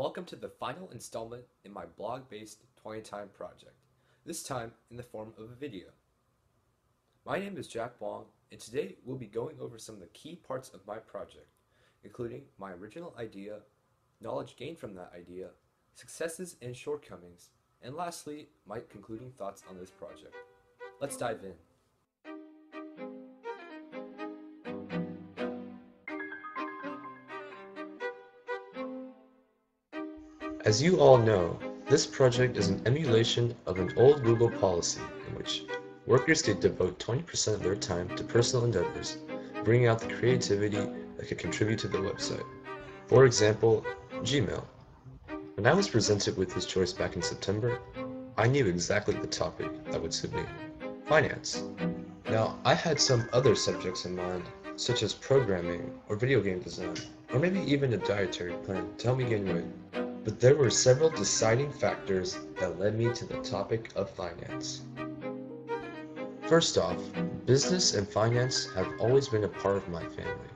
welcome to the final installment in my blog-based 20 Time project, this time in the form of a video. My name is Jack Wong, and today we'll be going over some of the key parts of my project, including my original idea, knowledge gained from that idea, successes and shortcomings, and lastly, my concluding thoughts on this project. Let's dive in. As you all know, this project is an emulation of an old Google policy in which workers could devote 20% of their time to personal endeavors, bringing out the creativity that could contribute to the website. For example, Gmail. When I was presented with this choice back in September, I knew exactly the topic that would suit me: finance. Now, I had some other subjects in mind, such as programming or video game design, or maybe even a dietary plan to help me gain weight. But there were several deciding factors that led me to the topic of finance. First off, business and finance have always been a part of my family,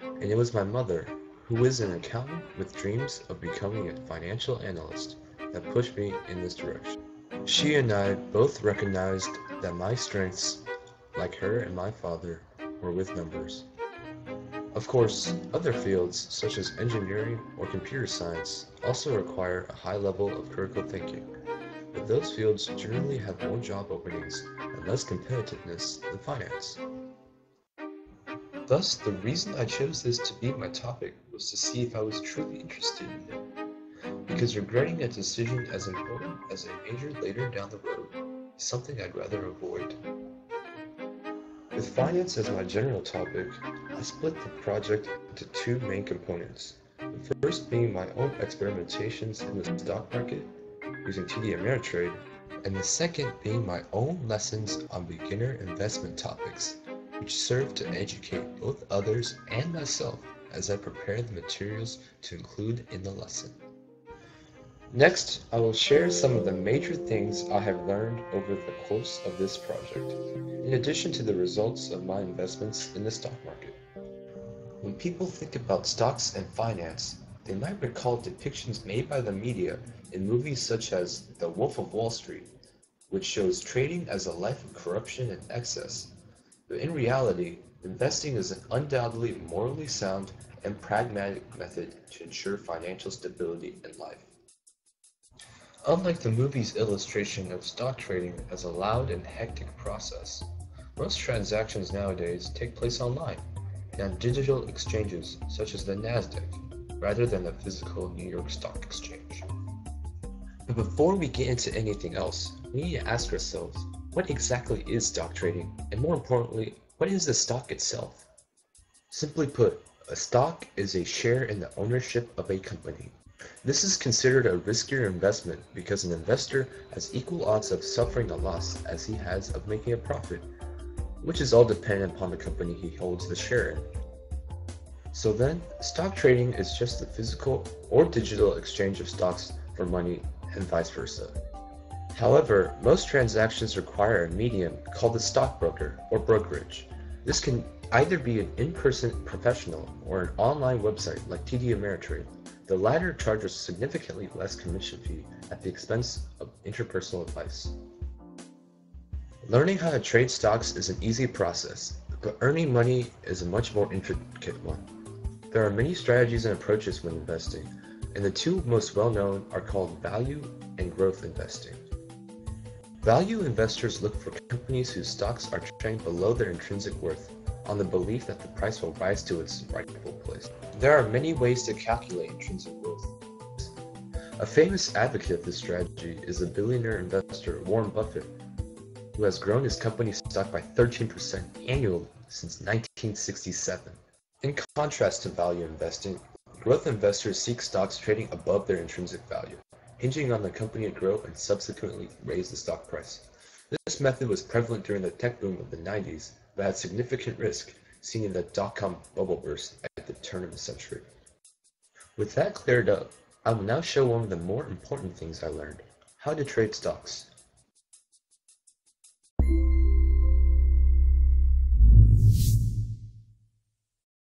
and it was my mother, who is an accountant with dreams of becoming a financial analyst, that pushed me in this direction. She and I both recognized that my strengths, like her and my father, were with numbers. Of course, other fields, such as engineering or computer science, also require a high level of critical thinking, but those fields generally have more job openings and less competitiveness than finance. Thus, the reason I chose this to be my topic was to see if I was truly interested in it, because regretting a decision as important as a major later down the road is something I'd rather avoid. With finance as my general topic, I split the project into two main components, the first being my own experimentations in the stock market using TD Ameritrade, and the second being my own lessons on beginner investment topics, which serve to educate both others and myself as I prepare the materials to include in the lesson. Next, I will share some of the major things I have learned over the course of this project, in addition to the results of my investments in the stock market. When people think about stocks and finance, they might recall depictions made by the media in movies such as The Wolf of Wall Street, which shows trading as a life of corruption and excess. But in reality, investing is an undoubtedly morally sound and pragmatic method to ensure financial stability in life. Unlike the movie's illustration of stock trading as a loud and hectic process, most transactions nowadays take place online and on digital exchanges such as the Nasdaq, rather than the physical New York Stock Exchange. But before we get into anything else, we need to ask ourselves, what exactly is stock trading? And more importantly, what is the stock itself? Simply put, a stock is a share in the ownership of a company. This is considered a riskier investment because an investor has equal odds of suffering a loss as he has of making a profit, which is all dependent upon the company he holds the share in. So then, stock trading is just the physical or digital exchange of stocks for money and vice versa. However, most transactions require a medium called a stockbroker or brokerage. This can either be an in-person professional or an online website like TD Ameritrade. The latter charges significantly less commission fee at the expense of interpersonal advice. Learning how to trade stocks is an easy process, but earning money is a much more intricate one. There are many strategies and approaches when investing, and the two most well-known are called value and growth investing. Value investors look for companies whose stocks are trading below their intrinsic worth, on the belief that the price will rise to its rightful place. There are many ways to calculate intrinsic worth. A famous advocate of this strategy is the billionaire investor Warren Buffett, who has grown his company's stock by 13% annually since 1967. In contrast to value investing, growth investors seek stocks trading above their intrinsic value, hinging on the company to grow and subsequently raise the stock price. This method was prevalent during the tech boom of the 90s, but had significant risk, seen in the dot-com bubble burst at the turn of the century. With that cleared up, I will now show one of the more important things I learned: how to trade stocks.